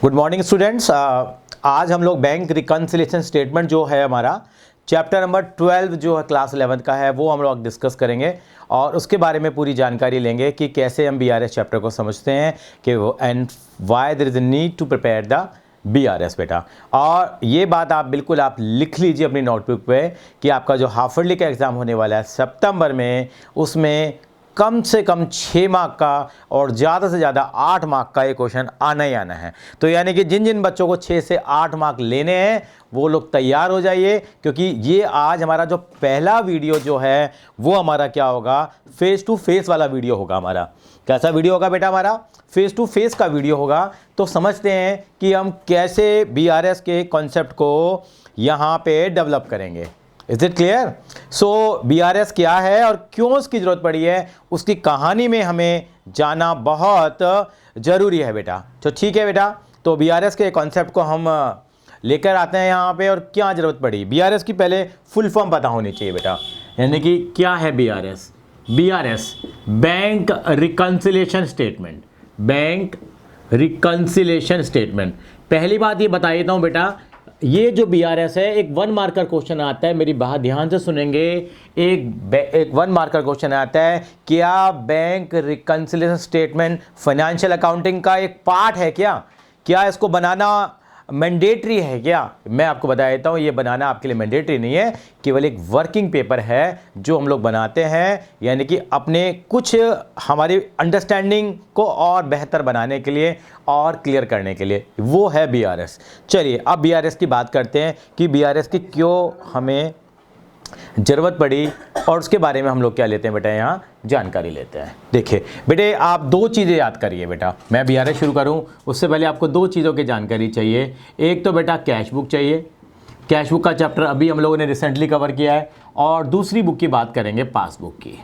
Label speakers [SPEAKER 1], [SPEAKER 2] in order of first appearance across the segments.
[SPEAKER 1] Good morning students. आज हम लोग बैंक रिकन्सिलिएशन स्टेटमेंट जो है हमारा चैप्टर नंबर 12 जो है क्लास 11 का है वो हम लोग डिस्कस करेंगे और उसके बारे में पूरी जानकारी लेंगे कि कैसे हम बीआरएस चैप्टर को समझते हैं कि वो and why there is a need to prepare the BRS बेटा। और ये बात आप बिल्कुल आप लिख लीजिए अपनी नोटबुक पे कि आपका जो हाफ ईयरली का एग्ज़ाम होने वाला है सितंबर में, उसमें कम से कम 6 मार्क का और ज़्यादा से ज़्यादा 8 मार्क का ये क्वेश्चन आना ही आना है। तो यानी कि जिन जिन बच्चों को 6 से 8 मार्क लेने हैं वो लोग तैयार हो जाइए, क्योंकि ये आज हमारा जो पहला वीडियो जो है वो हमारा क्या होगा, फेस टू फेस वाला वीडियो होगा हमारा। कैसा वीडियो होगा बेटा हमारा? फेस टू फेस का वीडियो होगा। तो समझते हैं कि हम कैसे बीआरएस के कॉन्सेप्ट को यहाँ पे डेवलप करेंगे। Is it clear? So BRS क्या है और क्यों उसकी ज़रूरत पड़ी है, उसकी कहानी में हमें जाना बहुत ज़रूरी है बेटा। तो ठीक है बेटा, तो बीआरएस के कॉन्सेप्ट को हम लेकर आते हैं यहाँ पे। और क्या ज़रूरत पड़ी बीआरएस की, पहले फुल फॉर्म पता होनी चाहिए बेटा। यानी कि क्या है BRS? BRS bank reconciliation statement. Bank reconciliation statement. पहली बात ये बता देता हूँ बेटा, ये जो बीआरएस है एक 1 मार्कर क्वेश्चन आता है। मेरी बात ध्यान से सुनेंगे। एक 1 मार्कर क्वेश्चन आता है, क्या bank reconciliation statement financial accounting का एक पार्ट है क्या इसको बनाना मैंडेटरी है क्या? मैं आपको बता देता हूँ, ये बनाना आपके लिए मैंडेटरी नहीं है, केवल एक वर्किंग पेपर है जो हम लोग बनाते हैं, यानी कि अपने कुछ हमारी अंडरस्टैंडिंग को और बेहतर बनाने के लिए और क्लियर करने के लिए, वो है बीआरएस। चलिए अब बीआरएस की बात करते हैं कि बीआरएस की क्यों हमें ज़रूरत पड़ी और उसके बारे में हम लोग क्या लेते हैं बेटा, यहाँ जानकारी लेते हैं। देखिए बेटे, आप 2 चीज़ें याद करिए बेटा। मैं बीआरएस शुरू करूँ उससे पहले आपको 2 चीज़ों की जानकारी चाहिए। एक तो बेटा कैश बुक चाहिए, कैश बुक का चैप्टर अभी हम लोगों ने रिसेंटली कवर किया है। और दूसरी बुक की बात करेंगे पासबुक की।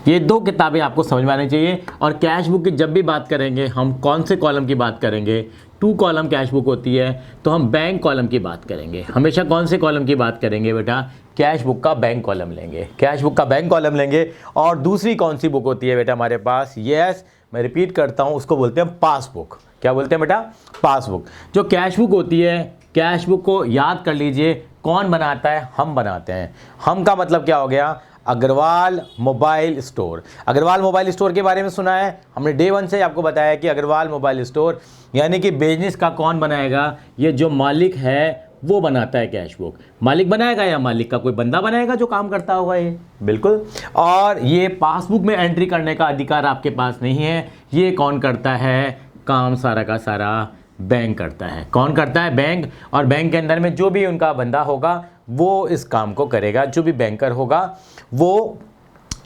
[SPEAKER 1] ये 2 किताबें आपको समझ में आनी चाहिए। और कैश बुक की जब भी बात करेंगे हम कौन से कॉलम की बात करेंगे? 2 कॉलम कैश बुक होती है, तो हम बैंक कॉलम की बात करेंगे। हमेशा कौन से कॉलम की बात करेंगे बेटा? कैश बुक का बैंक कॉलम लेंगे, कैश बुक का बैंक कॉलम लेंगे। और दूसरी कौन सी बुक होती है बेटा हमारे पास? यस, मैं रिपीट करता हूँ, उसको बोलते हैं पासबुक। क्या बोलते हैं बेटा? पासबुक। जो कैश बुक होती है, कैश बुक को याद कर लीजिए, कौन बनाता है? हम बनाते हैं। हम का मतलब क्या हो गया? Agarwal mobile store. Agarwal mobile store के बारे में सुना है हमने, डे 1 से आपको बताया कि अग्रवाल मोबाइल स्टोर यानी कि बिजनेस का कौन बनाएगा? ये जो मालिक है वो बनाता है कैश बुक। मालिक बनाएगा या मालिक का कोई बंदा बनाएगा जो काम करता होगा? ये बिल्कुल। और ये पासबुक में एंट्री करने का अधिकार आपके पास नहीं है। ये कौन करता है? काम सारा का सारा बैंक करता है। कौन करता है? बैंक। और बैंक के अंदर में जो भी उनका बंदा होगा वो इस काम को करेगा। जो भी बैंकर होगा वो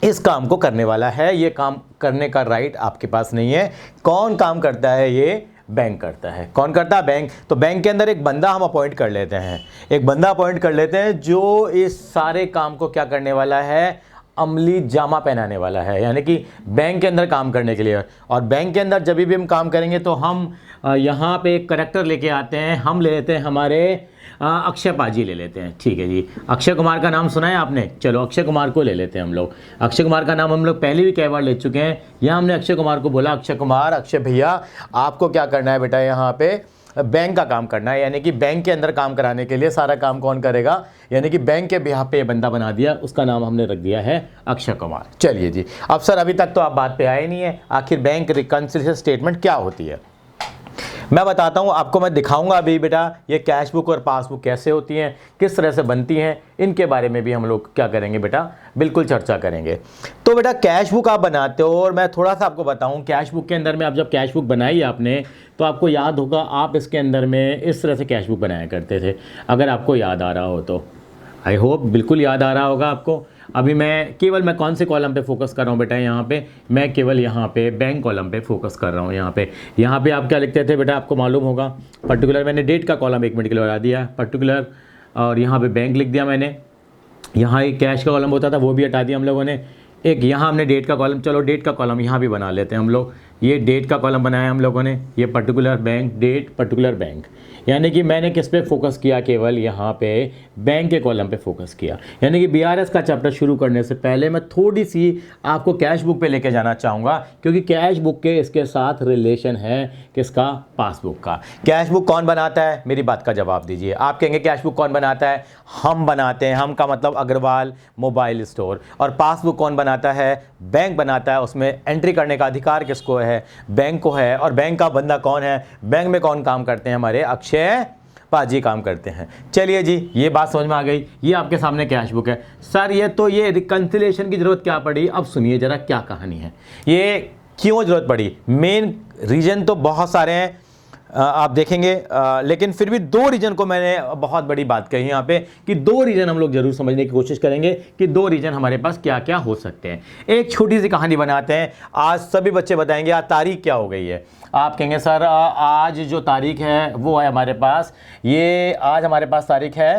[SPEAKER 1] इस काम को करने वाला है। ये काम करने का राइट आपके पास नहीं है। कौन काम करता है? ये बैंक करता है। कौन करता है? बैंक। तो बैंक के अंदर एक बंदा हम अपॉइंट कर लेते हैं, एक बंदा अपॉइंट कर लेते हैं जो इस सारे काम को क्या करने वाला है? अमली जामा पहनाने वाला है, यानी कि बैंक के अंदर काम करने के लिए। और बैंक के अंदर जब भी हम काम करेंगे तो हम यहाँ पे एक करेक्टर लेके आते हैं। हम ले लेते हैं हमारे अक्षय पाजी ले लेते हैं। ठीक है जी, अक्षय कुमार का नाम सुना है आपने? चलो अक्षय कुमार को ले लेते हैं हम लोग। अक्षय कुमार का नाम हम लोग पहले भी कई बार ले चुके हैं। यहाँ हमने अक्षय कुमार को बोला, अक्षय कुमार, अक्षय भैया आपको क्या करना है बेटा? यहाँ पे बैंक का काम करना है, यानी कि बैंक के अंदर काम कराने के लिए सारा काम कौन करेगा? यानी कि बैंक के बिहाफ पे बंदा बना दिया, उसका नाम हमने रख दिया है अक्षय कुमार। चलिए जी, अब सर अभी तक तो आप बात पे आए नहीं है, आखिर बैंक रिकन्सिलिएशन स्टेटमेंट क्या होती है? मैं बताता हूँ आपको, मैं दिखाऊंगा अभी बेटा ये कैश बुक और पासबुक कैसे होती हैं, किस तरह से बनती हैं, इनके बारे में भी हम लोग क्या करेंगे बेटा, बिल्कुल चर्चा करेंगे। तो बेटा कैश बुक आप बनाते हो, और मैं थोड़ा सा आपको बताऊं, कैश बुक के अंदर में आप जब कैश बुक बनाई आपने तो आपको याद होगा आप इसके अंदर में इस तरह से कैश बुक बनाया करते थे। अगर आपको याद आ रहा हो तो आई होप बिल्कुल याद आ रहा होगा आपको। अभी मैं कौन से कॉलम पे फोकस कर रहा हूँ बेटा? यहाँ पे मैं केवल यहाँ पे बैंक कॉलम पे फोकस कर रहा हूँ। यहाँ पे आप क्या लिखते थे बेटा? आपको मालूम होगा, पर्टिकुलर मैंने डेट का कॉलम 1 मिनट के लिए लगा दिया पर्टिकुलर, और यहाँ पे बैंक लिख दिया मैंने। यहाँ एक कैश का कॉलम होता था वो भी हटा दिया हम लोगों ने। एक यहाँ हमने डेट का कॉलम, चलो डेट का कॉलम यहाँ भी बना लेते हैं हम लोग। ये डेट का कॉलम बनाया हम लोगों ने, ये particular bank, that particular bank, यानी कि मैंने किस पे फोकस किया, केवल यहाँ पे बैंक के कॉलम पे फोकस किया। यानी कि बीआरएस का चैप्टर शुरू करने से पहले मैं थोड़ी सी आपको कैश बुक पे लेके जाना चाहूँगा, क्योंकि कैश बुक के इसके साथ रिलेशन है किसका, पासबुक का। कैश बुक कौन बनाता है, मेरी बात का जवाब दीजिए। आप कहेंगे कैश बुक कौन बनाता है, हम बनाते हैं, हम का मतलब अग्रवाल मोबाइल स्टोर। और पासबुक कौन बनाता है, बैंक बनाता है। उसमें एंट्री करने का अधिकार किसको है, बैंक को है। और बैंक का बंदा कौन है, बैंक में कौन काम करते हैं, हमारे अक्षय पाजी काम करते हैं। चलिए जी, ये बात समझ में आ गई। ये आपके सामने कैश बुक है। सर ये रिकंसिलिएशन की जरूरत क्या पड़ी, अब सुनिए जरा क्या कहानी है, ये क्यों जरूरत पड़ी। मेन रीजन तो बहुत सारे हैं, आप देखेंगे, लेकिन फिर भी दो रीजन को मैंने बहुत बड़ी बात कही यहाँ पे, कि दो रीजन हम लोग जरूर समझने की कोशिश करेंगे कि दो रीजन हमारे पास क्या क्या हो सकते हैं। एक छोटी सी कहानी बनाते हैं। आज सभी बच्चे बताएंगे आज तारीख क्या हो गई है। आप कहेंगे सर आज जो तारीख है वो है हमारे पास, ये आज हमारे पास तारीख है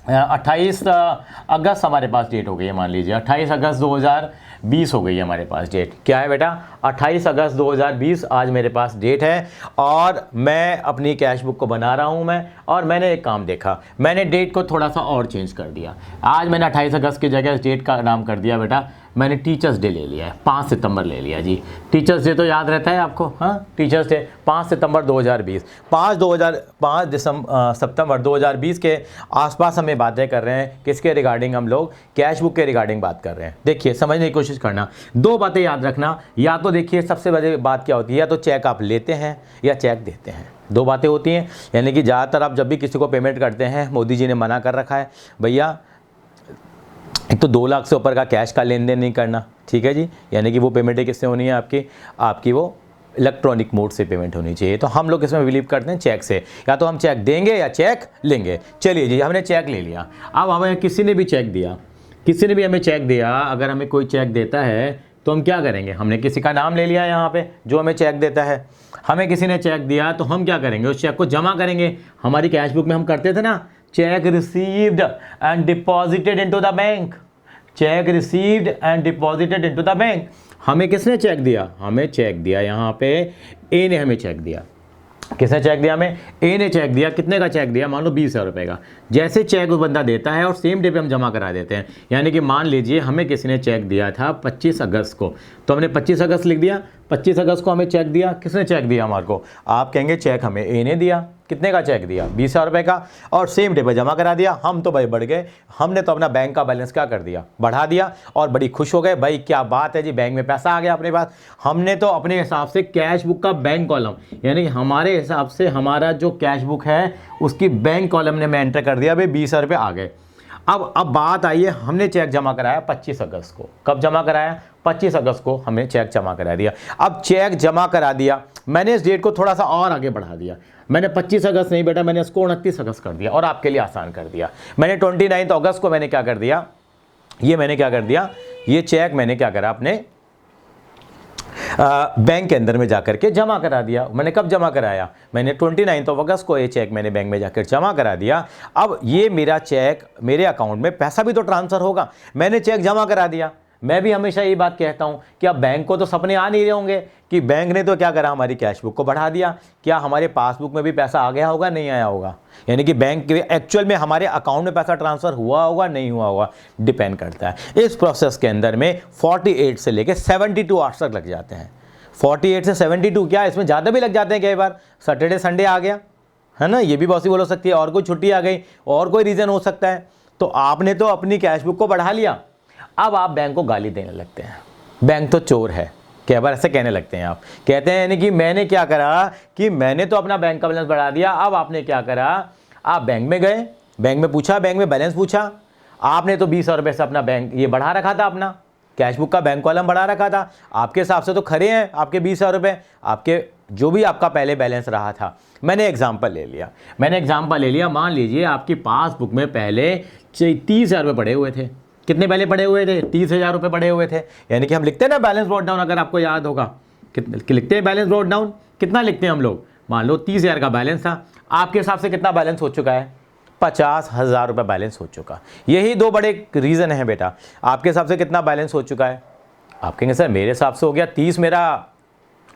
[SPEAKER 1] 28 अगस्त हमारे पास डेट हो गई है। मान लीजिए 28 अगस्त 2020 हो गई है हमारे पास डेट। क्या है बेटा, 28 अगस्त 2020 आज मेरे पास डेट है। और मैं अपनी कैश बुक को बना रहा हूँ और मैंने एक काम देखा, मैंने डेट को थोड़ा सा और चेंज कर दिया। आज मैंने 28 अगस्त की जगह डेट का नाम कर दिया बेटा, मैंने टीचर्स डे ले लिया है, 5 सितंबर ले लिया जी। टीचर्स डे तो याद रहता है आपको, हाँ, टीचर्स डे 5 सितंबर 2020, 5 सितंबर 2020 के आसपास हमें बातें कर रहे हैं। किसके रिगार्डिंग, हम लोग कैश बुक के रिगार्डिंग बात कर रहे हैं। देखिए समझने की कोशिश करना, दो बातें याद रखना। या तो देखिए सबसे बड़ी बात क्या होती है, या तो चेक आप लेते हैं या चेक देते हैं, दो बातें होती हैं। यानी कि ज़्यादातर आप जब भी किसी को पेमेंट करते हैं, मोदी जी ने मना कर रखा है भैया, एक तो 2 लाख से ऊपर का कैश का लेन देन नहीं करना, ठीक है जी। यानी कि वो पेमेंट किससे होनी है, आपकी वो इलेक्ट्रॉनिक मोड से पेमेंट होनी चाहिए। तो हम लोग इसमें बिलीव करते हैं चेक से, या तो हम चेक देंगे या चेक लेंगे। चलिए जी, हमने चेक ले लिया। अब हमें किसी ने भी चेक दिया, किसी ने भी हमें चेक दिया, अगर हमें कोई चेक देता है तो हम क्या करेंगे, हमने किसी का नाम ले लिया यहाँ पे जो हमें चेक देता है। हमें किसी ने चेक दिया तो हम क्या करेंगे, उस चेक को जमा करेंगे। हमारी कैश बुक में हम करते थे ना, check received and deposited into the bank, check received and deposited into the bank. हमें किसने चेक दिया, हमें चेक दिया यहाँ पे ए ने हमें चेक दिया। किसने चेक दिया, हमें ए ने चेक दिया। कितने का चेक दिया, मान लो 20,000 रुपये का। जैसे चेक वो बंदा देता है और सेम डे पे हम जमा करा देते हैं। यानी कि मान लीजिए हमें किसी ने चेक दिया था 25 अगस्त को, तो हमने 25 अगस्त लिख दिया। 25 अगस्त को हमें चेक दिया, किसने चेक दिया हमारे को, आप कहेंगे चेक हमें ए ने दिया। कितने का चेक दिया, 20,000 रुपये का, और सेम डे पे जमा करा दिया। हम तो भाई बढ़ गए, हमने तो अपना बैंक का बैलेंस क्या कर दिया, बढ़ा दिया, और बड़ी खुश हो गए, भाई क्या बात है जी, बैंक में पैसा आ गया अपने पास। हमने तो अपने हिसाब से कैश बुक का बैंक कॉलम, यानी हमारे हिसाब से हमारा जो कैश बुक है उसकी बैंक कॉलम ने मैं एंटर कर दिया, भाई 20,000 रुपये आ गए। अब बात आई है, हमने चेक जमा कराया 25 अगस्त को। कब जमा कराया, 25 अगस्त को हमने चेक जमा करा दिया। अब चेक जमा करा दिया, मैंने इस डेट को थोड़ा सा और आगे बढ़ा दिया। मैंने 25 अगस्त नहीं बेटा, मैंने इसको 29 अगस्त कर दिया और आपके लिए आसान कर दिया। मैंने 29 अगस्त को मैंने क्या कर दिया, ये चेक मैंने क्या करा, अपने बैंक के अंदर में जाकर के जमा करा दिया। मैंने कब जमा कराया, मैंने 29 अगस्त को ये चेक मैंने बैंक में जाकर जमा करा दिया। अब ये मेरा चेक, मेरे अकाउंट में पैसा भी तो ट्रांसफ़र होगा, मैंने चेक जमा करा दिया। मैं भी हमेशा ये बात कहता हूँ कि अब बैंक को तो सपने आ नहीं रहे होंगे कि बैंक ने तो क्या करा, हमारी कैश बुक को बढ़ा दिया। क्या हमारे पासबुक में भी पैसा आ गया होगा, नहीं आया होगा, यानी कि बैंक के एक्चुअल में हमारे अकाउंट में पैसा ट्रांसफ़र हुआ होगा, नहीं हुआ होगा, डिपेंड करता है। इस प्रोसेस के अंदर में 48 से लेकर 72 आवर्स तक लग जाते हैं। 48 से 72 क्या, इसमें ज़्यादा भी लग जाते हैं कई बार। सैटरडे संडे आ गया है ना, ये भी पॉसिबल हो सकती है, और कोई छुट्टी आ गई, और कोई रीज़न हो सकता है। तो आपने तो अपनी कैश बुक को बढ़ा लिया, अब आप बैंक को गाली देने लगते हैं, बैंक तो चोर है, कई बार ऐसे कहने लगते हैं आप। कहते हैं यानी कि मैंने क्या करा कि मैंने तो अपना बैंक का बैलेंस बढ़ा दिया। अब आपने क्या करा, आप बैंक में गए, बैंक में पूछा, बैंक में बैलेंस पूछा, आपने तो 20,000 रुपये से अपना बैंक ये बढ़ा रखा था, अपना कैश बुक का बैंक कॉलम बढ़ा रखा था। आपके हिसाब से तो खरे हैं आपके 20,000 रुपये, आपके जो भी आपका पहले बैलेंस रहा था। मैंने एग्जाम्पल ले लिया, मान लीजिए आपकी पासबुक में पहले 30,000 रुपये पड़े हुए थे। कितने पहले पड़े हुए थे, 30,000 रुपये पड़े हुए थे। यानी कि हम लिखते हैं ना बैलेंस ब्रॉट डाउन, अगर आपको याद होगा, लिखते हैं बैलेंस ब्रॉट डाउन, कितना लिखते हैं हम लोग। मान लो 30,000 का बैलेंस था, आपके हिसाब से कितना बैलेंस हो चुका है, 50,000 रुपये बैलेंस हो चुका। यही दो बड़े रीज़न हैं बेटा। आपके हिसाब से कितना बैलेंस हो चुका है, आप कहेंगे सर मेरे हिसाब से हो गया 30 मेरा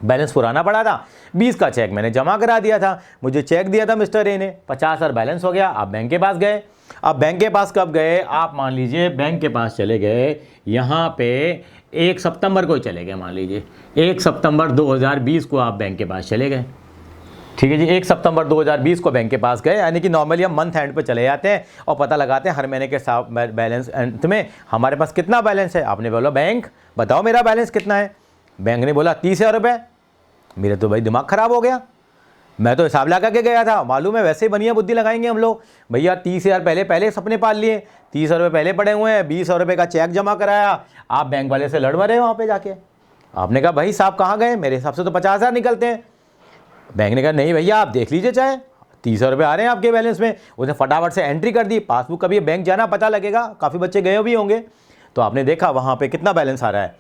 [SPEAKER 1] बैलेंस पुराना पड़ा था, 20 का चेक मैंने जमा करा दिया था, मुझे चेक दिया था मिस्टर ए ने, 50,000 बैलेंस हो गया। आप बैंक के पास गए। अब बैंक के पास कब गए? आप मान लीजिए बैंक के पास चले गए यहाँ पे 1 सितंबर को ही चले गए, मान लीजिए 1 सितंबर 2020 को आप बैंक के पास चले गए। ठीक है जी, 1 सितंबर 2020 को बैंक के पास गए, यानी कि नॉर्मली हम मंथ एंड पे चले जाते हैं और पता लगाते हैं हर महीने के साथ बैलेंस एंड में हमारे पास कितना बैलेंस है। आपने बोला बैंक बताओ मेरा बैलेंस कितना है। बैंक ने बोला 30,000 रुपये। मेरे तो भाई दिमाग ख़राब हो गया, मैं तो हिसाब लगा के गया था, मालूम है वैसे ही बढ़िया बुद्धि लगाएंगे हम लोग। भैया 30,000 पहले सपने पाल लिए, 30,000 रुपये पहले पड़े हुए हैं, 20,000 रुपये का चेक जमा कराया, आप बैंक वाले से लड़ मरे वहाँ पे जाके। आपने कहा भाई साहब कहाँ गए, मेरे हिसाब से तो 50,000 निकलते हैं। बैंक ने कहा नहीं भैया आप देख लीजिए, चाहे 30,000 रुपये आ रहे हैं आपके बैलेंस में। उसने फटाफट से एंट्री कर दी, पासबुक कभी बैंक जाना पता लगेगा, काफ़ी बच्चे गए भी होंगे। तो आपने देखा वहाँ पे कितना बैलेंस आ रहा है,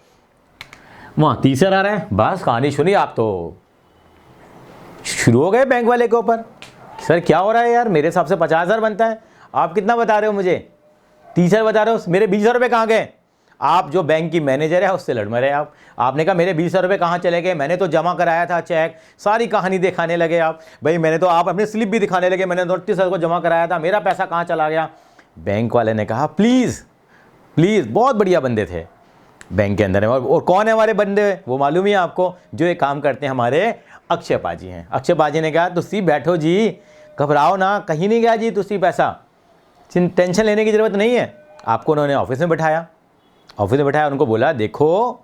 [SPEAKER 1] वहाँ 30,000 आ रहा है। बस कहानी सुनी, आप तो शुरू हो गए बैंक वाले के ऊपर, सर क्या हो रहा है यार, मेरे हिसाब से 50,000 बनता है, आप कितना बता रहे हो मुझे, 30,000 बता रहे हो, मेरे 20,000 रुपये कहाँ गए। आप जो बैंक की मैनेजर है उससे लड़ मरे आप। आपने कहा मेरे 20,000 रुपये कहाँ चले गए, मैंने तो जमा कराया था चेक, सारी कहानी दिखाने लगे आप। भाई मैंने तो, आप अपनी स्लिप भी दिखाने लगे, मैंने 30,000 को जमा कराया था, मेरा पैसा कहाँ चला गया। बैंक वाले ने कहा प्लीज़ प्लीज़, बहुत बढ़िया बंदे थे बैंक के अंदर। और कौन है हमारे बंदे, वो मालूम ही है आपको, जो ये काम करते हैं हमारे अक्षय पाजी हैं। अक्षय पाजी ने कहा तुसी बैठो जी, घबराओ ना, कहीं नहीं गया जी तुसी पैसा, टेंशन लेने की ज़रूरत नहीं है। आपको उन्होंने ऑफिस में बैठाया, उनको बोला देखो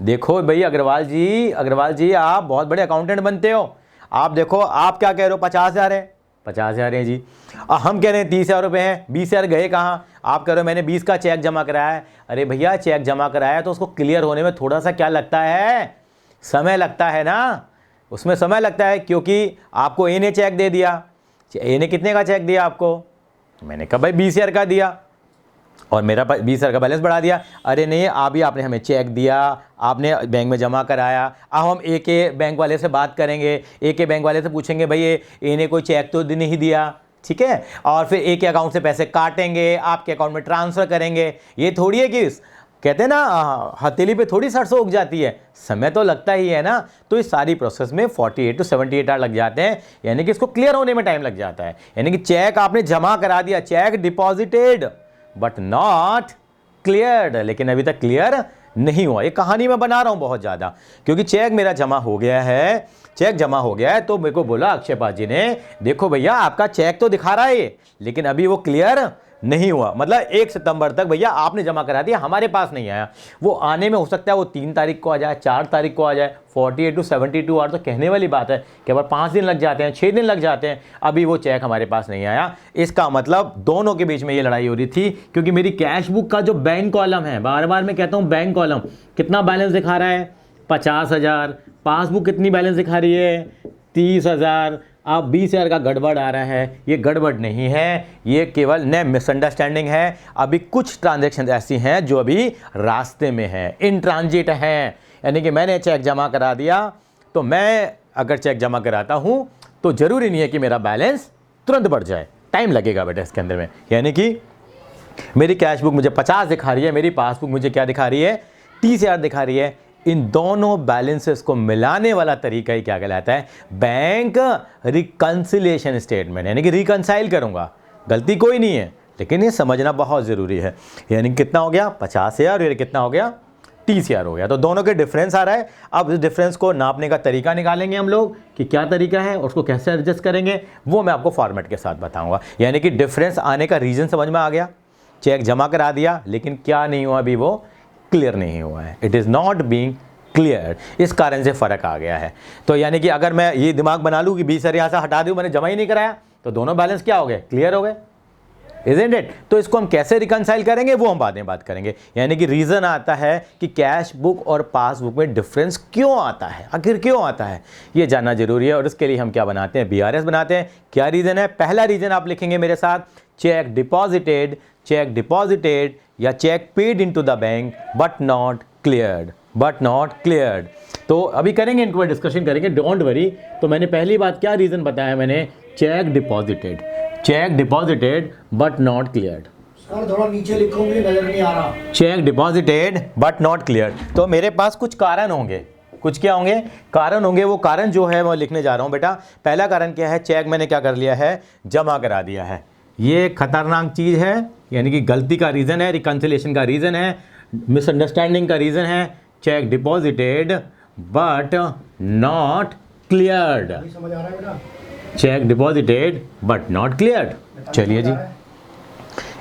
[SPEAKER 1] देखो भाई अग्रवाल जी आप बहुत बड़े अकाउंटेंट बनते हो, आप देखो आप क्या कह रहे हो 50,000 है, 50,000 है जी, हम कह रहे हैं 30,000 रुपये हैं, 20,000 गए कहाँ, आप कह रहे हो मैंने 20 का चेक जमा कराया है। अरे भैया चेक जमा कराया तो उसको क्लियर होने में थोड़ा सा क्या लगता है, समय लगता है ना, उसमें समय लगता है, क्योंकि आपको ए ने चेक दे दिया, ए ने कितने का चेक दिया आपको, मैंने कहा भाई 20,000 का दिया, और मेरा 20,000 का बैलेंस बढ़ा दिया। अरे नहीं आपने हमें चेक दिया, आपने बैंक में जमा कराया, अब हम ए के बैंक वाले से बात करेंगे, ए के बैंक वाले से पूछेंगे भाई ए ने कोई चेक तो नहीं दिया, ठीक है, और फिर ए के अकाउंट से पैसे काटेंगे, आपके अकाउंट में ट्रांसफ़र करेंगे। ये थोड़ी है कि कहते हैं ना हथेली पे थोड़ी सरसों उग जाती है, समय तो लगता ही है ना। तो इस सारी प्रोसेस में 48 to 78 आवर लग जाते हैं, यानी कि इसको क्लियर होने में टाइम लग जाता है। यानी कि चेक आपने जमा करा दिया, check deposited but not cleared, लेकिन अभी तक क्लियर नहीं हुआ। ये कहानी मैं बना रहा हूं बहुत ज़्यादा, क्योंकि चेक मेरा जमा हो गया है, चेक जमा हो गया है। तो मेरे को बोला अक्षय पाजी ने देखो भैया आपका चेक तो दिखा रहा है ये, लेकिन अभी वो क्लियर नहीं हुआ, मतलब 1 सितंबर तक भैया आपने जमा करा दिया, हमारे पास नहीं आया। वो आने में हो सकता है वो 3 तारीख को आ जाए, 4 तारीख को आ जाए। 48 to 72 आवर तो कहने वाली बात है, केवल 5 दिन लग जाते हैं, 6 दिन लग जाते हैं, अभी वो चेक हमारे पास नहीं आया। इसका मतलब दोनों के बीच में ये लड़ाई हो रही थी, क्योंकि मेरी कैश बुक का जो बैंक कॉलम है, बार बार मैं कहता हूँ बैंक कॉलम कितना बैलेंस दिखा रहा है, 50,000, पासबुक कितनी बैलेंस दिखा रही है, 30,000, अब 20,000 का गड़बड़ आ रहा है। ये गड़बड़ नहीं है, ये केवल न मिसअंडरस्टैंडिंग है। अभी कुछ ट्रांजैक्शन ऐसी हैं जो अभी रास्ते में हैं, इन ट्रांजिट हैं, यानी कि मैंने चेक जमा करा दिया, तो मैं अगर चेक जमा कराता हूँ तो ज़रूरी नहीं है कि मेरा बैलेंस तुरंत बढ़ जाए, टाइम लगेगा बेटा इसके अंदर में। यानी कि मेरी कैश बुक मुझे 50 दिखा रही है, मेरी पासबुक मुझे क्या दिखा रही है, 30,000 दिखा रही है। इन दोनों बैलेंसेस को मिलाने वाला तरीका ही क्या कहलाता है, बैंक रिकंसिलिएशन स्टेटमेंट, यानी कि रिकंसाइल करूंगा। गलती कोई नहीं है, लेकिन ये समझना बहुत ज़रूरी है। यानी कितना हो गया 50,000, और कितना हो गया 30,000 हो गया, तो दोनों के डिफरेंस आ रहा है। अब इस डिफरेंस को नापने का तरीका निकालेंगे हम लोग कि क्या तरीका है, उसको कैसे एडजस्ट करेंगे, वो मैं आपको फॉर्मेट के साथ बताऊँगा। यानी कि डिफरेंस आने का रीज़न समझ में आ गया, चेक जमा करा दिया लेकिन क्या नहीं हुआ, अभी वो क्लियर नहीं हुआ है, it is not being clear, इस कारण से फ़र्क आ गया है। तो यानी कि अगर मैं ये दिमाग बना लूँ कि 20,000 यहाँ से हटा दूँ, मैंने जमा ही नहीं कराया, तो दोनों बैलेंस क्या हो गए, क्लियर हो गए, इज़न्ट इट। तो इसको हम कैसे रिकंसाइल करेंगे वो हम बाद में बात करेंगे। यानी कि रीज़न आता है कि कैश बुक और पासबुक में डिफरेंस क्यों आता है, आखिर क्यों आता है, ये जानना जरूरी है। और इसके लिए हम क्या बनाते हैं, BRS बनाते हैं। क्या रीज़न है, पहला रीज़न आप लिखेंगे मेरे साथ, चेक डिपॉजिटेड या cheque paid into the bank but not cleared. तो अभी करेंगे, इनको डिस्कशन करेंगे, डोंट वरी। तो मैंने पहली बात क्या रीज़न बताया, मैंने check deposited but not cleared.
[SPEAKER 2] Sir थोड़ा नीचे लिखोगे, नजर नहीं आ रहा।
[SPEAKER 1] Check deposited but not cleared, तो मेरे पास कुछ कारण होंगे, कुछ क्या होंगे, कारण होंगे। वो कारण जो है मैं लिखने जा रहा हूँ बेटा। पहला कारण क्या है, चेक मैंने क्या कर लिया है, जमा करा दिया है। ये खतरनाक चीज़ है, यानी कि गलती का रीज़न है, रिकन्सिलेशन का रीज़न है, मिसअंडरस्टैंडिंग का रीज़न है। Check deposited but not cleared,
[SPEAKER 2] समझ आ रहा है बेटा?
[SPEAKER 1] Check deposited but not cleared. चलिए जी,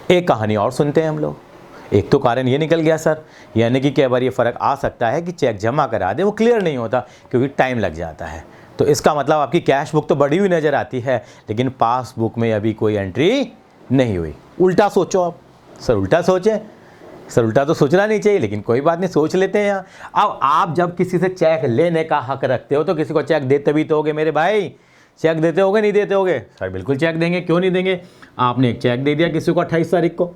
[SPEAKER 1] एक कहानी और सुनते हैं हम लोग। एक तो कारण ये निकल गया सर, यानी कि कई बार ये फ़र्क आ सकता है कि चेक जमा करा दे, वो क्लियर नहीं होता क्योंकि टाइम लग जाता है। तो इसका मतलब आपकी कैश बुक तो बढ़ी हुई नज़र आती है, लेकिन पासबुक में अभी कोई एंट्री नहीं हुई। उल्टा सोचो आप। सर उल्टा सोचें? सर उल्टा तो सोचना नहीं चाहिए, लेकिन कोई बात नहीं, सोच लेते हैं यहाँ। अब आप जब किसी से चेक लेने का हक रखते हो तो किसी को चेक देते भी तो होगे मेरे भाई। चेक देते होगे, नहीं देते होगे? सर बिल्कुल चेक देंगे, क्यों नहीं देंगे। आपने एक चेक दे दिया किसी को 28 तारीख को,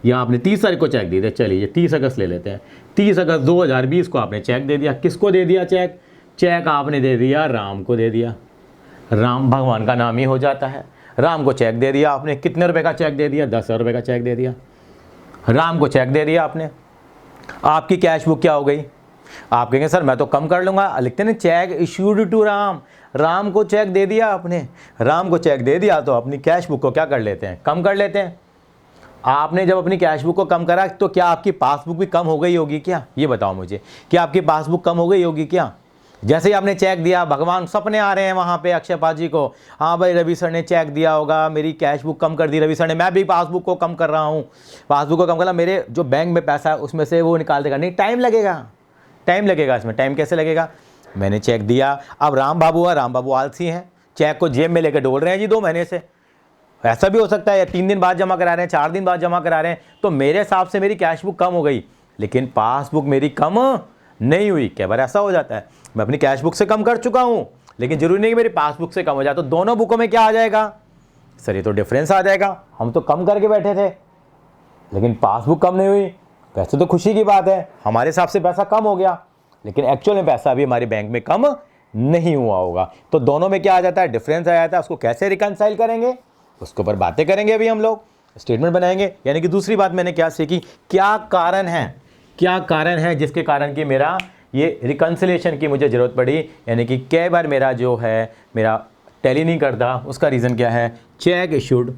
[SPEAKER 1] या आपने 30 तारीख को चेक दे दिया। चलिए 30 अगस्त ले लेते हैं। 30 अगस्त 2020 को आपने चेक दे दिया। किसको दे दिया चेक? चेक आपने दे दिया राम को दे दिया। राम भगवान का नाम ही हो जाता है। राम को चेक दे दिया आपने। कितने रुपए का चेक दे दिया? 10,000 रुपये का चेक दे दिया। राम को चेक दे दिया आपने। आपकी कैश बुक क्या हो गई? आप कहेंगे सर मैं तो कम कर लूँगा, लिखते हैं cheque issued to Ram. Ram को चेक दे दिया आपने। राम को चेक दे दिया तो अपनी कैश बुक को क्या कर लेते हैं, कम कर लेते हैं। आपने जब अपनी कैश बुक को कम करा तो क्या आपकी पासबुक भी कम हो गई होगी क्या? ये बताओ मुझे, क्या आपकी पासबुक कम हो गई होगी क्या? जैसे ही आपने चेक दिया, भगवान सपने आ रहे हैं वहाँ पे अक्षय पाजी को, हाँ भाई रवि सर ने चेक दिया होगा, मेरी कैश बुक कम कर दी रवि सर ने, मैं भी पासबुक को कम कर रहा हूँ। पासबुक को कम करना, मेरे जो बैंक में पैसा है उसमें से वो निकाल देगा। नहीं, टाइम लगेगा, टाइम लगेगा। इसमें टाइम कैसे लगेगा? मैंने चेक दिया, अब राम बाबू है, राम बाबू आलसी हैं, चेक को जेब में लेकर डोल रहे हैं जी 2 महीने से। ऐसा भी हो सकता है 3 दिन बाद जमा करा रहे हैं, 4 दिन बाद जमा करा रहे हैं, तो मेरे हिसाब से मेरी कैश बुक कम हो गई, लेकिन पासबुक मेरी कम नहीं हुई। कई बार ऐसा हो जाता है, मैं अपनी कैश बुक से कम कर चुका हूँ, लेकिन जरूरी नहीं कि मेरी पासबुक से कम हो जाए। तो दोनों बुकों में क्या आ जाएगा सर? ये तो डिफरेंस आ जाएगा। हम तो कम करके बैठे थे, लेकिन पासबुक कम नहीं हुई। वैसे तो खुशी की बात है, हमारे हिसाब से पैसा कम हो गया, लेकिन एक्चुअल में पैसा अभी हमारे बैंक में कम नहीं हुआ होगा। तो दोनों में क्या आ जाता है? डिफरेंस आ जाता है। उसको कैसे रिकनसाइल करेंगे, उसके ऊपर बातें करेंगे अभी हम लोग, स्टेटमेंट बनाएंगे। यानी कि दूसरी बात मैंने क्या सीखी, क्या कारण है, क्या कारण है जिसके कारण कि मेरा ये रिकन्सिलेशन की मुझे ज़रूरत पड़ी, यानी कि कई बार मेरा जो है मेरा टैली नहीं करता। उसका रीज़न क्या है? चेक इशूड,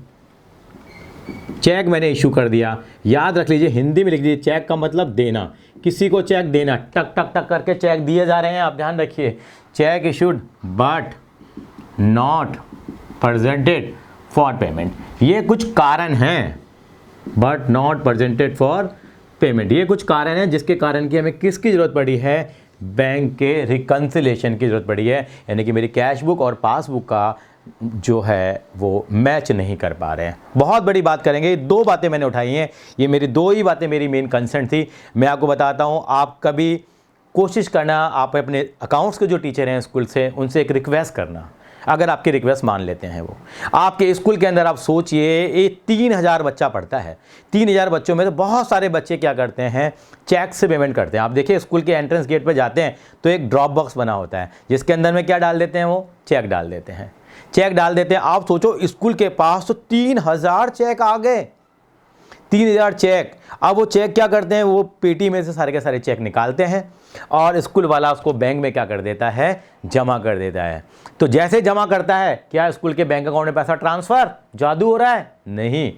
[SPEAKER 1] चेक मैंने इशू कर दिया। याद रख लीजिए, हिंदी में लिख दीजिए, चेक का मतलब देना, किसी को चेक देना। टक टक टक करके चेक दिए जा रहे हैं, आप ध्यान रखिए। Check issued but not presented for payment, ये कुछ कारण हैं। But not presented for payment, ये कुछ कारण हैं जिसके कारण कि हमें किसकी ज़रूरत पड़ी है? बैंक के रिकन्सिलेशन की ज़रूरत पड़ी है। यानी कि मेरी कैश बुक और पासबुक का जो है वो मैच नहीं कर पा रहे हैं। बहुत बड़ी बात करेंगे, 2 बातें मैंने उठाई हैं, ये मेरी 2 ही बातें मेरी मेन कंसर्न थी। मैं आपको बताता हूँ, आप कभी कोशिश करना, आप अपने अकाउंट्स के जो टीचर हैं स्कूल से, उनसे एक रिक्वेस्ट करना, अगर आपकी रिक्वेस्ट मान लेते हैं वो। आपके स्कूल के अंदर आप सोचिए, ये 3000 बच्चा पढ़ता है। 3000 बच्चों में तो बहुत सारे बच्चे क्या करते हैं, चेक से पेमेंट करते हैं। आप देखिए स्कूल के एंट्रेंस गेट पे जाते हैं तो एक ड्रॉप बॉक्स बना होता है, जिसके अंदर में क्या डाल देते हैं, वो चेक डाल देते हैं। चेक डाल देते हैं। आप सोचो स्कूल के पास तो 3000 चेक आ गए, 3000 चेक। अब वो चेक क्या करते हैं, वो पेटी में से सारे के सारे चेक निकालते हैं और स्कूल वाला उसको बैंक में क्या कर देता है, जमा कर देता है। तो जैसे जमा करता है, क्या स्कूल के बैंक अकाउंट में पैसा ट्रांसफर, जादू हो रहा है? नहीं,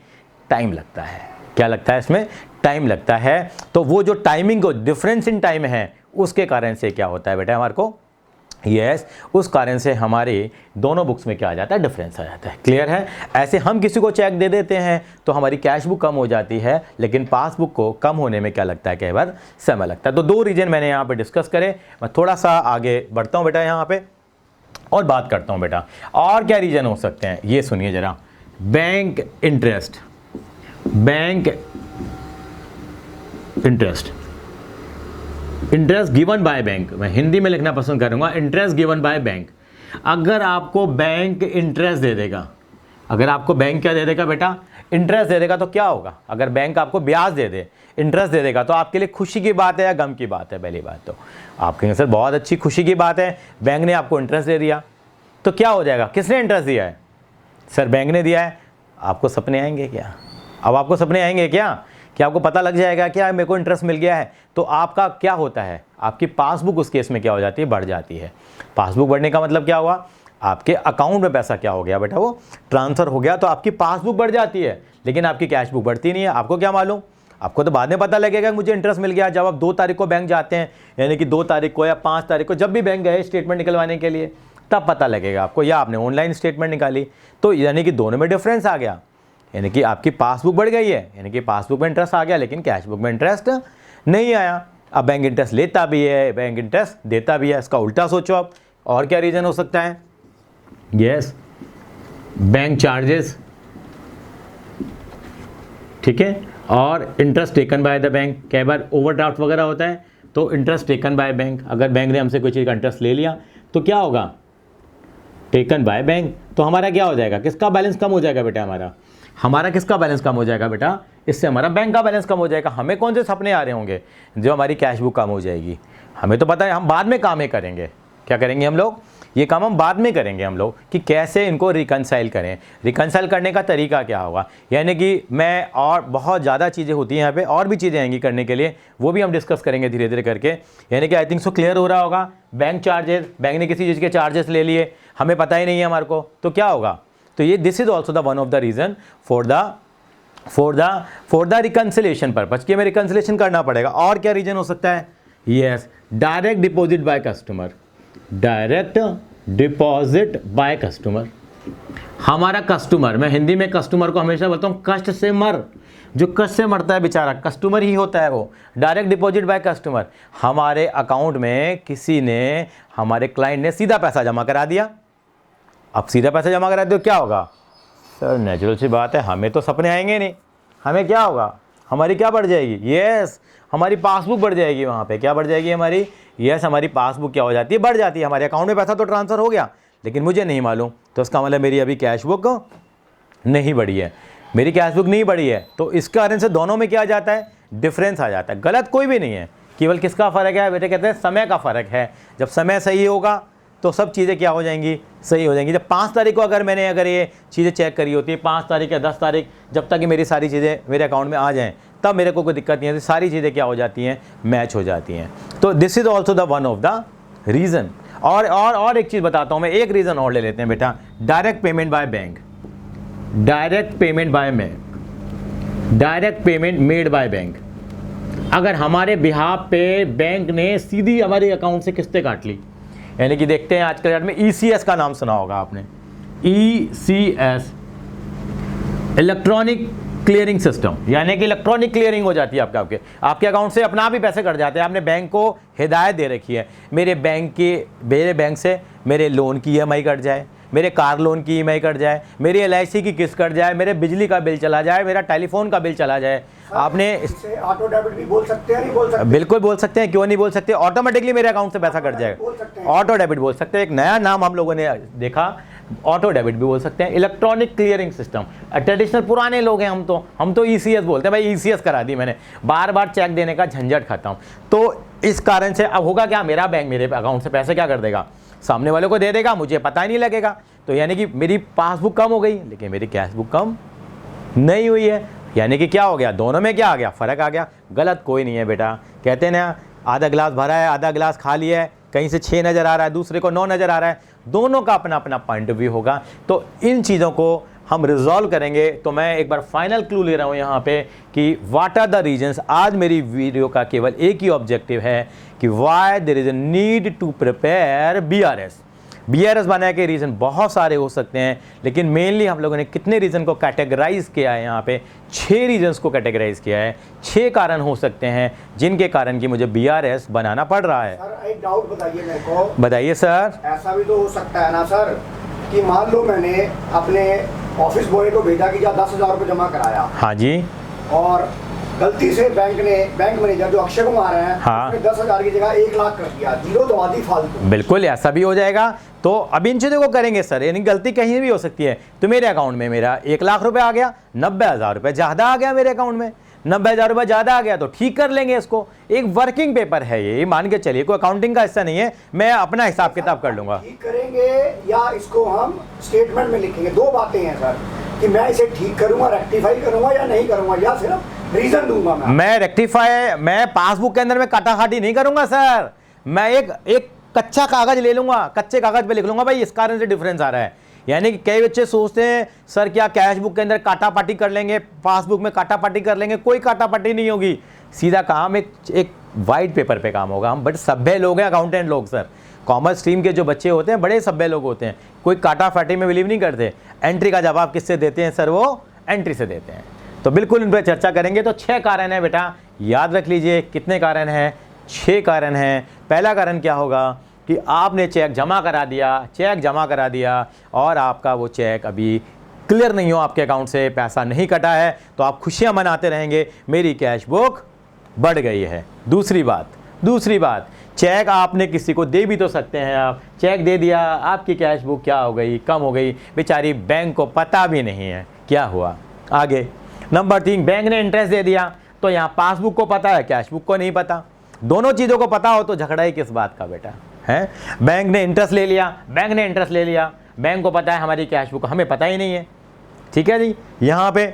[SPEAKER 1] टाइम लगता है। क्या लगता है इसमें? टाइम लगता है। तो वो जो टाइमिंग को, डिफरेंस इन टाइम है, उसके कारण से क्या होता है बेटा हमारे को, यस, उस कारण से हमारे दोनों बुक्स में क्या आ जाता है, डिफरेंस आ जाता है। क्लियर है? ऐसे हम किसी को चेक दे देते हैं तो हमारी कैश बुक कम हो जाती है, लेकिन पासबुक को कम होने में क्या लगता है, कई बार समय लगता है। तो 2 रीजन मैंने यहाँ पे डिस्कस करे। मैं थोड़ा सा आगे बढ़ता हूँ बेटा यहाँ पे और बात करता हूँ बेटा, और क्या रीजन हो सकते हैं, ये सुनिए जरा। Bank interest, bank interest, interest given by bank, मैं हिंदी में लिखना पसंद करूंगा, इंटरेस्ट गिवन बाय बैंक। अगर आपको बैंक इंटरेस्ट दे देगा, अगर आपको बैंक क्या दे देगा बेटा, इंटरेस्ट दे देगा, तो क्या होगा? अगर बैंक आपको ब्याज दे दे, इंटरेस्ट दे देगा, तो आपके लिए खुशी की बात है या गम की बात है? पहली बात तो आप कहेंगे सर बहुत अच्छी खुशी की बात है, बैंक ने आपको इंटरेस्ट दे दिया। तो क्या हो जाएगा, किसने इंटरेस्ट दिया है? सर बैंक ने दिया है। आपको सपने आएंगे क्या? अब आपको सपने आएंगे क्या कि आपको पता लग जाएगा कि मेरे को इंटरेस्ट मिल गया है, तो आपका क्या होता है, आपकी पासबुक उस केस में क्या हो जाती है, बढ़ जाती है। पासबुक बढ़ने का मतलब क्या हुआ, आपके अकाउंट में पैसा क्या हो गया बेटा, वो ट्रांसफ़र हो गया, तो आपकी पासबुक बढ़ जाती है, लेकिन आपकी कैश बुक बढ़ती नहीं है। आपको क्या मालूम, आपको तो बाद में पता लगेगा कि मुझे इंटरेस्ट मिल गया। जब आप 2 तारीख को बैंक जाते हैं, यानी कि 2 तारीख को या 5 तारीख को, जब भी बैंक गए स्टेटमेंट निकलवाने के लिए, तब पता लगेगा आपको, या आपने ऑनलाइन स्टेटमेंट निकाली, तो यानी कि दोनों में डिफरेंस आ गया, यानी कि आपकी पासबुक बढ़ गई है, यानी कि पासबुक में इंटरेस्ट आ गया, लेकिन कैश बुक में इंटरेस्ट नहीं आया। अब बैंक इंटरेस्ट लेता भी है, बैंक इंटरेस्ट देता भी है, इसका उल्टा सोचो आप, और क्या रीज़न हो सकता है, यस, बैंक चार्जेस, ठीक है, और interest taken by the bank. कई बार ओवरड्राफ्ट वगैरह होता है, तो इंटरेस्ट टेकन बाय बैंक, अगर बैंक ने हमसे कोई चीज़ का इंटरेस्ट ले लिया तो क्या होगा, टेकन बाय बैंक, तो हमारा क्या हो जाएगा, किसका बैलेंस कम हो जाएगा बेटा, हमारा किसका बैलेंस कम हो जाएगा बेटा, इससे हमारा बैंक का बैलेंस कम हो जाएगा। हमें कौन से सपने आ रहे होंगे, जो हमारी कैश बुक कम हो जाएगी। हमें तो पता है, हम बाद में काम ही करेंगे, क्या करेंगे हम लोग, ये काम हम बाद में करेंगे हम लोग, कि कैसे इनको रिकनसाइल करें। रिकनसाइल करने का तरीका क्या होगा, यानी कि मैं, और बहुत ज़्यादा चीज़ें होती हैं यहाँ पे, और भी चीज़ें आएंगी करने के लिए, वो भी हम डिस्कस करेंगे धीरे धीरे करके। यानी कि आई थिंक सो क्लियर हो रहा होगा। बैंक चार्जेस, बैंक ने किसी चीज़ के चार्जेस ले लिए, हमें पता ही नहीं है हमारे को, तो क्या होगा, तो ये this is also the one of the reason for the reconciliation purpose, कि हमें रिकनसिलेशन करना पड़ेगा। और क्या रीजन हो सकता है, yes, direct deposit by customer, direct deposit by customer. हमारा कस्टमर, मैं हिंदी में कस्टमर को हमेशा बोलता हूँ कष्ट से मर, जो कष्ट से मरता है बेचारा कस्टमर ही होता है वो। डायरेक्ट डिपॉजिट बाय कस्टमर, हमारे अकाउंट में किसी ने, हमारे क्लाइंट ने सीधा पैसा जमा करा दिया। अब सीधा पैसा जमा करा दिया तो क्या होगा सर, नेचुरल सी बात है, हमें तो सपने आएंगे नहीं, हमें क्या होगा, हमारी क्या बढ़ जाएगी, यस, हमारी पासबुक बढ़ जाएगी। वहाँ पे क्या बढ़ जाएगी हमारी, यस, हमारी पासबुक क्या हो जाती है, बढ़ जाती है। हमारे अकाउंट में पैसा तो ट्रांसफ़र हो गया, लेकिन मुझे नहीं मालूम, तो इसका मतलब मेरी अभी कैश बुक नहीं बढ़ी है, मेरी कैश बुक नहीं बढ़ी है। तो इस कारण से दोनों में क्या आ जाता है, डिफरेंस आ जाता है। गलत कोई भी नहीं है, केवल किसका फ़र्क है बेटे, कहते हैं समय का फ़र्क है। जब समय सही होगा तो सब चीज़ें क्या हो जाएंगी, सही हो जाएंगी। जब 5 तारीख को अगर ये चीज़ें चेक करी होती है, 5 तारीख या 10 तारीख, जब तक कि मेरी सारी चीज़ें मेरे अकाउंट में आ जाएं, तब मेरे को कोई दिक्कत नहीं है, सारी चीज़ें क्या हो जाती हैं, मैच हो जाती हैं। तो this is also the one of the reason. और एक चीज़ बताता हूँ मैं, एक रीज़न और ले लेते हैं बेटा, direct payment by bank, direct payment by bank, direct payment made by bank. अगर हमारे बिहाफ पे बैंक ने सीधी हमारे अकाउंट से किस्तें काट ली, यानी कि देखते हैं आजकल डेट में ECS का नाम सुना होगा आपने, ECS, इलेक्ट्रॉनिक क्लियरिंग सिस्टम, यानी कि इलेक्ट्रॉनिक क्लियरिंग हो जाती है आपके अकाउंट से, अपना आप ही पैसे कट जाते हैं। आपने बैंक को हिदायत दे रखी है, मेरे बैंक से मेरे लोन की EMI कट जाए, मेरे कार लोन की EMI कट जाए, मेरी LIC की किस्त कट जाए, मेरे बिजली का बिल चला जाए, मेरा टेलीफोन का बिल चला जाए। आपने
[SPEAKER 2] इसे ऑटो डेबिट भी बोल सकते हैं, नहीं बोल सकते?
[SPEAKER 1] बिल्कुल बोल सकते हैं, क्यों नहीं बोल सकते, ऑटोमेटिकली मेरे अकाउंट से पैसा कट जाएगा, ऑटो डेबिट बोल सकते हैं। एक नया नाम हम लोगों ने देखा, ऑटो डेबिट भी बोल सकते हैं, इलेक्ट्रॉनिक क्लियरिंग सिस्टम। ट्रेडिशनल पुराने लोग हैं हम तो ECS बोलते हैं, भाई ECS करा दी मैंने, बार बार चेक देने का झंझट खाता हूँ। तो इस कारण से अब होगा क्या, मेरा बैंक मेरे अकाउंट से पैसे क्या कर देगा, सामने वाले को दे देगा, मुझे पता ही नहीं लगेगा। तो यानी कि मेरी पासबुक कम हो गई, लेकिन मेरी कैश बुक कम नहीं हुई है। यानी कि क्या हो गया, दोनों में क्या आ गया, फ़र्क आ गया। गलत कोई नहीं है बेटा, कहते हैं ना, आधा गिलास भरा है, आधा गिलास खाली है, कहीं से 6 नज़र आ रहा है, दूसरे को 9 नज़र आ रहा है, दोनों का अपना अपना पॉइंट ऑफ व्यू होगा। तो इन चीज़ों को हम रिजॉल्व करेंगे। तो मैं एक बार फाइनल क्लू ले रहा हूँ यहाँ पे कि व्हाट आर द रीजंस। आज मेरी वीडियो का केवल एक ही ऑब्जेक्टिव है कि why there is a need to prepare BRS बनाने के रीज़न बहुत सारे हो सकते हैं, लेकिन मेनली हम लोगों ने कितने रीज़न को कैटेगराइज किया है, यहाँ पे 6 रीजन्स को कैटेगराइज किया है। 6 कारण हो सकते हैं जिनके कारण कि मुझे BRS बनाना पड़ रहा है।
[SPEAKER 2] सर एक डाउट बताइए मेरे को।
[SPEAKER 1] बताइए सर।
[SPEAKER 2] ऐसा भी तो हो सकता है ना सर कि मान लो मैंने अपने ऑफिस बॉय को भेजा कि जा 10,000 रुपये जमा कराया,
[SPEAKER 1] हाँ जी,
[SPEAKER 2] और गलती से बैंक मैनेजर जो अक्षय कुमार हैं,
[SPEAKER 1] हाँ,
[SPEAKER 2] 10,000 की जगह 1 लाख कर दिया, 0 तो आधी फालतू।
[SPEAKER 1] बिल्कुल ऐसा भी हो जाएगा। तो अब इन चीज़ों को करेंगे सर, यानी गलती कहीं भी हो सकती है। तो मेरे अकाउंट में मेरा 1 लाख रुपए आ गया, 90,000 रुपये ज़्यादा आ गया मेरे अकाउंट में, 90,000 रुपये ज़्यादा आ गया, तो ठीक कर लेंगे इसको। एक वर्किंग पेपर है ये, मान के चलिए, कोई अकाउंटिंग का हिस्सा नहीं है, मैं अपना हिसाब किताब कर लूँगा।
[SPEAKER 2] ठीक करेंगे या इसको हम स्टेटमेंट में लिखेंगे? 2 बातें हैं सर, कि मैं इसे ठीक करूँगा, रेक्टिफाई करूँगा या नहीं करूँगा, या सिर्फ रीजन दूंगा
[SPEAKER 1] मैं रेक्टिफाई, मैं पासबुक के अंदर में काटाकाटी नहीं करूंगा सर। मैं एक कच्चा कागज ले लूंगा, कच्चे कागज पे लिख लूंगा भाई इस कारण से डिफरेंस आ रहा है। यानी कि कई बच्चे सोचते हैं सर क्या कैश बुक के अंदर काटापाटी कर लेंगे, पासबुक में काटापाटी कर लेंगे। कोई काटापाटी नहीं होगी, सीधा काम एक वाइट पेपर पे काम होगा। हम बड़े सभ्य लोग हैं, अकाउंटेंट लोग सर। कॉमर्स स्ट्रीम के जो बच्चे होते हैं बड़े सभ्य लोग होते हैं, कोई काटापाटी में बिलीव नहीं करते। एंट्री का जवाब किससे देते हैं सर? वो एंट्री से देते हैं। तो बिल्कुल इन पर चर्चा करेंगे। तो 6 कारण है बेटा, याद रख लीजिए। कितने कारण हैं? 6 कारण हैं। पहला कारण क्या होगा कि आपने चेक जमा करा दिया और आपका वो चेक अभी क्लियर नहीं हो, आपके अकाउंट से पैसा नहीं कटा है, तो आप खुशियां मनाते रहेंगे मेरी कैश बुक बढ़ गई है। दूसरी बात, चेक आपने किसी को दे भी तो सकते हैं। आप चेक दे दिया, आपकी कैश बुक क्या हो गई? कम हो गई। बेचारी बैंक को पता भी नहीं है क्या हुआ। आगे नंबर 3, बैंक ने इंटरेस्ट दे दिया, तो यहाँ पासबुक को पता है, कैश बुक को नहीं पता। दोनों चीज़ों को पता हो तो झगड़ा ही किस बात का बेटा है? बैंक ने इंटरेस्ट ले लिया, बैंक को पता है हमारी कैश बुक, हमें पता ही नहीं है। ठीक है जी। यहाँ पे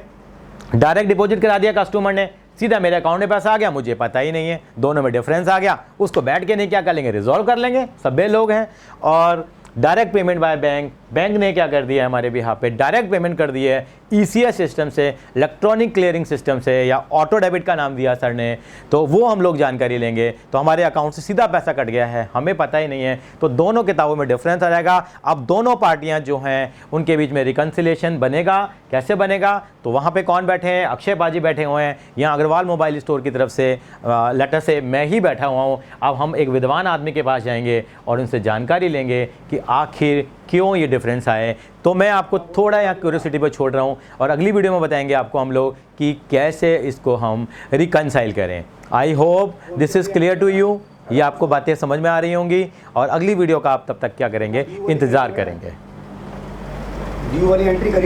[SPEAKER 1] डायरेक्ट डिपॉजिट करा दिया कस्टमर ने, सीधा मेरे अकाउंट में पैसा आ गया, मुझे पता ही नहीं है। दोनों में डिफरेंस आ गया, उसको बैठ के नहीं क्या कर लेंगे, रिजॉल्व कर लेंगे, सभ्य लोग हैं। और direct payment by bank, bank ने क्या कर दिया हमारे बिहाफ पे, डायरेक्ट पेमेंट कर दी है ईसीएस सिस्टम से, इलेक्ट्रॉनिक क्लियरिंग सिस्टम से, या ऑटो डेबिट का नाम दिया सर ने, तो वो हम लोग जानकारी लेंगे। तो हमारे अकाउंट से सीधा पैसा कट गया है, हमें पता ही नहीं है, तो दोनों किताबों में डिफरेंस आ जाएगा। अब दोनों पार्टियां जो हैं उनके बीच में रिकन्सिलेशन बनेगा। कैसे बनेगा? तो वहाँ पे कौन बैठे हैं? अक्षय पाजी बैठे हुए हैं, यहाँ अग्रवाल मोबाइल स्टोर की तरफ से लेटर से मैं ही बैठा हुआ हूँ। अब हम एक विद्वान आदमी के पास जाएंगे और उनसे जानकारी लेंगे कि आखिर क्यों ये डिफरेंस आए। तो मैं आपको थोड़ा यहाँ क्यूरियोसिटी पर छोड़ रहा हूँ, और अगली वीडियो में बताएंगे आपको हम लोग कि कैसे इसको हम रिकन्साइल करें। I hope this is clear to you. ये आपको बातें समझ में आ रही होंगी, और अगली वीडियो का आप तब तक क्या करेंगे, इंतज़ार करेंगे।
[SPEAKER 2] ड्यू वाली एंट्री करी